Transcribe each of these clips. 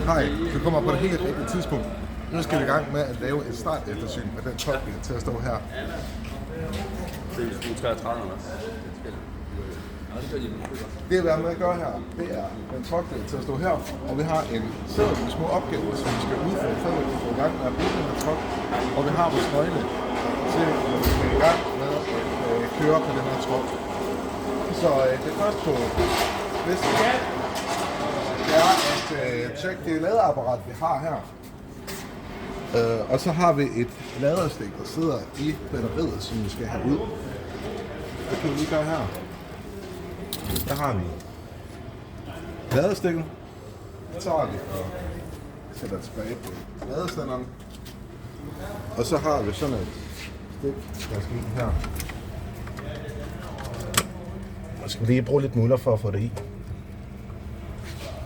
Hej, du kommer på det helt rigtige tidspunkt. Nu skal vi i gang med at lave et starteftersyn af den truck, vi har til at stå her. Det er sgu 33 eller Det vi er med at gøre her, det er den truck, der er til at stå her, og vi har en serie med små opgaver, som vi skal udføre, før vi kan få i gang med at bruge den her truck. Og vi har vores nøgle til at vi skal i gang med at køre på den her truck. Så det første på listen er at tjekke det ladeapparat, vi har her. Og så har vi et laderstik, der sidder i batteriet, som vi skal have ud. Det kan vi lige gøre her. Der har vi ladestikket. Så tager vi og sætter tilbage på ladestanderen. Og så har vi sådan et stik, der skal ind her. Og skal vi lige bruge lidt muller for at få det i.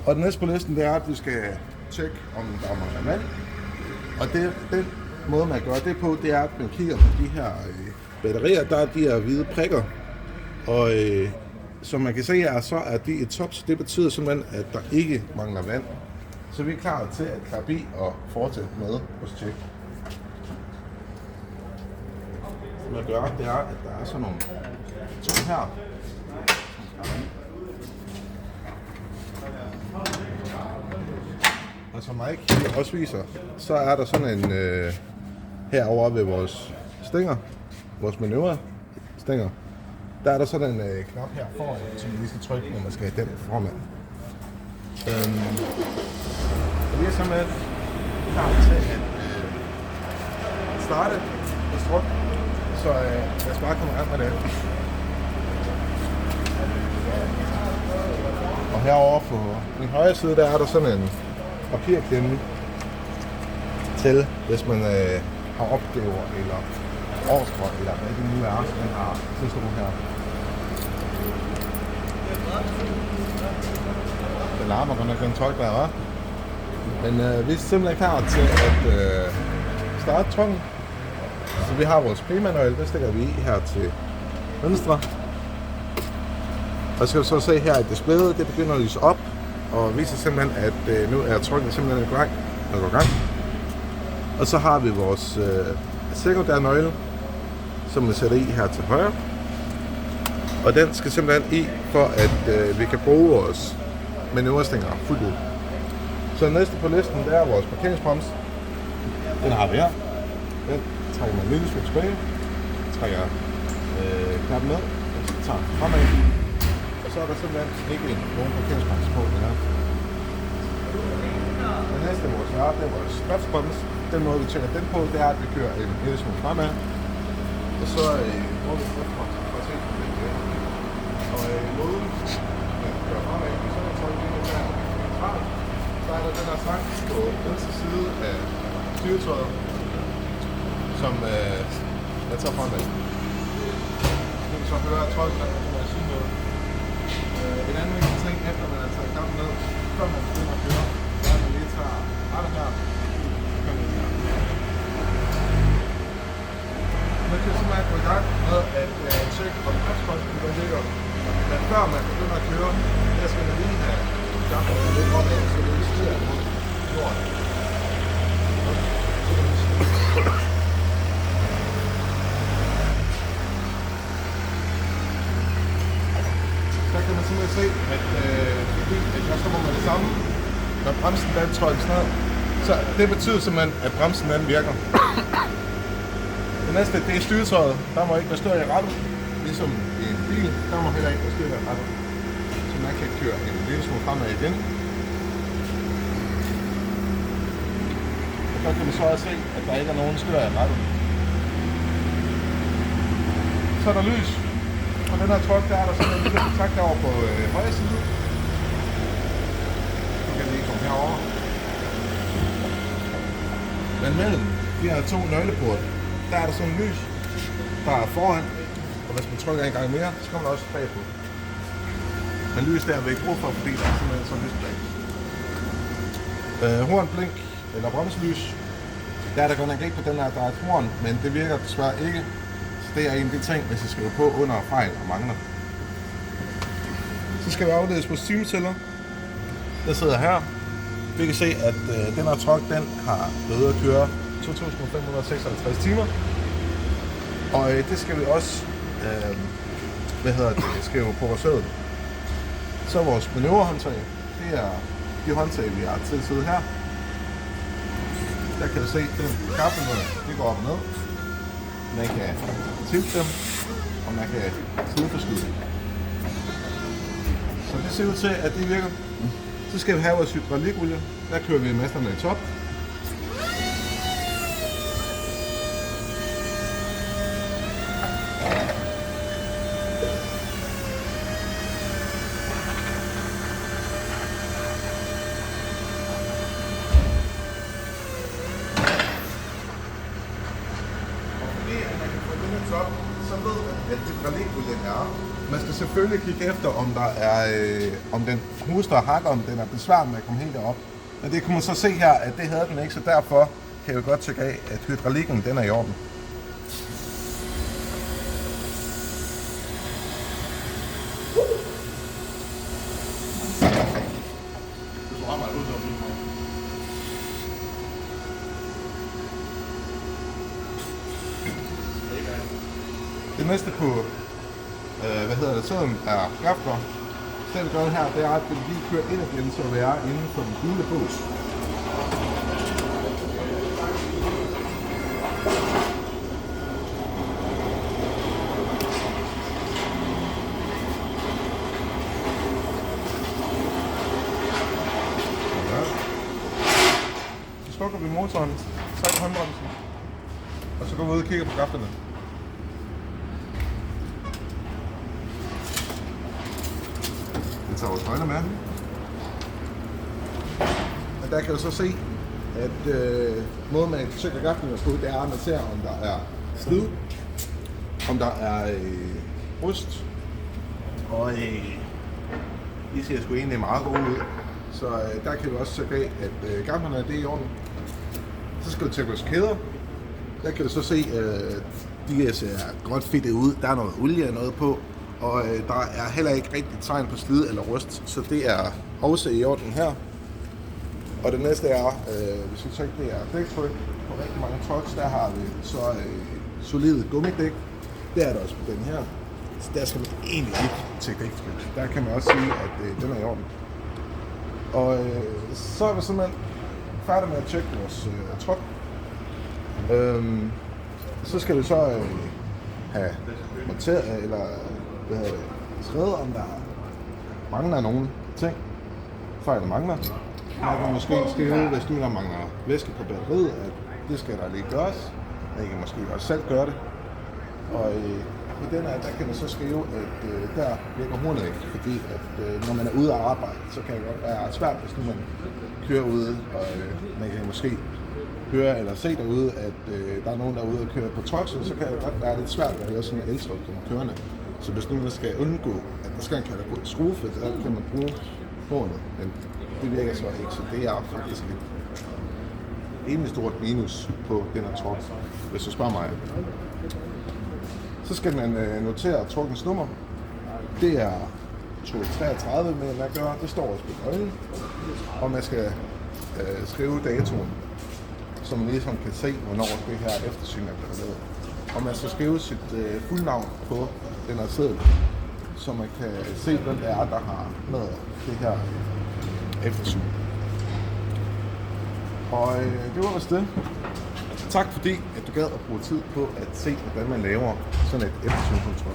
Og den næste på listen, det er, at vi skal tjekke, om der mangler vand. Og den måde, man gør det på, det er, at man kigger på de her batterier. Der er de her hvide prikker. Og som man kan se her, så er de et top. Så det betyder simpelthen, at der ikke mangler vand. Så vi er klar til at klappe i og fortsætte med vores tjek. Det man gør, det er, at der er sådan nogle to her. Og som Mike også viser, så er der sådan en herovre ved vores stænger, vores manøvrestænger, der er der sådan en knap her foran, som vi lige skal trykke, når man skal have den fremad. Vi er simpelthen klar til at starte med strøm, så lad os bare komme i gang med det. Og herovre på min højre side, der er der sådan en papirklemme til, hvis man har opgaver eller ordre, eller hvad det nu er, man har til at stå her. Den larmer godt nok den tryk der, hva'? Men vi er simpelthen klar til at starte trucken. Så vi har vores P-manual, det stikker vi i her til venstre. Og så skal du så se her, at displayet det begynder at lyse op, og viser simpelthen, at nu er trucken simpelthen i gang, og går i gang. Og så har vi vores sekundære nøgle, som vi sætter i her til højre. Og den skal simpelthen i, for at vi kan bruge vores manøvrestænger fuldt ud. Så den næste på listen, det er vores parkeringsbrems. Den har vi her. Den trækker man en lille smule tilbage, trækker knappen ned, og så tager den fremad. Og så er der simpelthen ikke nogen parkeringsbrems på den her. Den næste er vores det er vores stopsbrems. Den måde vi tjekker den på, det er, at vi kører en lille smule fremad. Og så bruger vi stopsbremsen for at se på det. Og måden, man kører fremad, så er der trykken lige der centralt. Så er der den her sang på venstre side af styretøjet, som jeg tager fremad. Så kan vi så høre, at trykken er sige noget. En anden vigtig ting, efter man har taget kampen ned, før man begynder at køre, så er man lige tager rettet her, så kommer vi her. Man kan simpelthen gå i gang med at tjekke, om bremsbolden ligger. Men før man begynder at køre, der skal man lige have jampen lidt opad, så det ikke styrer mod jorden. Der kan man simpelthen se, at jeg står med det samme, når bremsen den trykkes ned. Så det betyder simpelthen, at bremsen den virker. Det næste, det er styretøjet. Der må ikke være styr i rattet. Ligesom i en bil, der må heller ikke være styr i rattet. Så man kan køre en lille smule fremad igen. Og der kan man så også se, at der ikke er nogen styr i rattet. Så er der lys. På den her truck, der er der sådan en lille kontakt derovre på højre side. Så kan vi lige komme herover. Men mellem de her to nøgleport, der er der sådan en lys, der er foran. Og hvis man trykker en gang mere, så kommer der også bagpå. Men lys der vil ikke bruge for, fordi der er simpelthen sådan lys bag. Hornblink eller bremselys. Der er der godt nok ikke på den her, der er et horn, men det virker desværre ikke. Det er en af de ting, hvis jeg skriver på under fejl og mangler. Så skal vi afledes på timetæller. Der sidder her. Vi kan se, at den her truck, den har været ude at køre 2.556 timer. Og det skal vi også skrive på vores sæde. Så vores manøvrehåndtag, det er de håndtag, vi har til at sidde her. Der kan du se, at den kaffenød, det går op og ned. Man kan tilte dem, og man kan sideforskyde dem. Så det ser ud til, at det virker. Så skal vi have vores hydraulikolie. Der kører vi masterne i top. Så ved man, at hydraulikolien er. Man skal selvfølgelig kigge efter, om der er, om den huster og hakker, om den er besværlig med at komme helt derop. Men det kunne man så se her, at det havde den ikke, så derfor kan jeg jo godt tjekke af, at hydraulikken den er i orden. Det næste på sæden er gafler. Det vi gør her, det er, at vi lige kører ind igen, så vi er inden for den gule bås. Så slukker vi motoren, trækker håndbremsen, og så går vi ud og kigger på gaflerne. Tager vores nøgler med. Og der kan du så se, at måden man tjekker gaflerne på, det er, at man ser, om der er slid, om der er rust, og de ser sgu egentlig meget gode ud. Så der kan du også tjekke af, at gaflerne er i orden. Så skal du tjekke vores kæder. Der kan du så se, at de ser godt fedtet ud. Der er noget olie og noget på. Og der er heller ikke rigtig tegn på slid eller rust, så det er også i orden her. Og det næste er, hvis vi tjekker, det er dæktryk. På rigtig mange trucks, der har vi så solide gummidæk. Det er der også på den her. Så der skal man egentlig ikke tjekke dæktryk. Der kan man også sige, at den er i orden. Og så er vi simpelthen færdige med at tjekke vores truck. Så skal vi så have monteret, eller skrevet, om der mangler nogle ting. Fejl mangler. Man kan måske skrive, hvis nu der mangler væske på batteriet, at det skal der lige gøres. Man kan måske også selv gøre det. Og i den her, der kan man så skrive, at der virker hornet ikke, fordi at når man er ude at arbejde, så kan det godt være svært, hvis nu man kører ude, og man kan måske høre eller se derude, at der er nogen, der er ude og køre på trucks, så kan det godt være lidt svært at høre sådan en eltryk kommer kørende. Så hvis nu man skal undgå, at der skal en katastrofe, så kan man bruge hornet, men det virker så ikke, så det er faktisk et rimelig stort minus på den her truck, hvis du spørger mig. Så skal man notere truckens nummer. Det er 233, men man gør, det står også på nøglen, og man skal skrive datoen, så man ligesom kan se, hvornår det her eftersyn er blevet lavet. Og man skal skrive sit fuldnavn på den her seddel, så man kan se, hvem det er, der har lavet det her eftersyn. Og det var vist det. Tak fordi, at du gad at bruge tid på at se, hvordan man laver sådan et eftersynskontrol.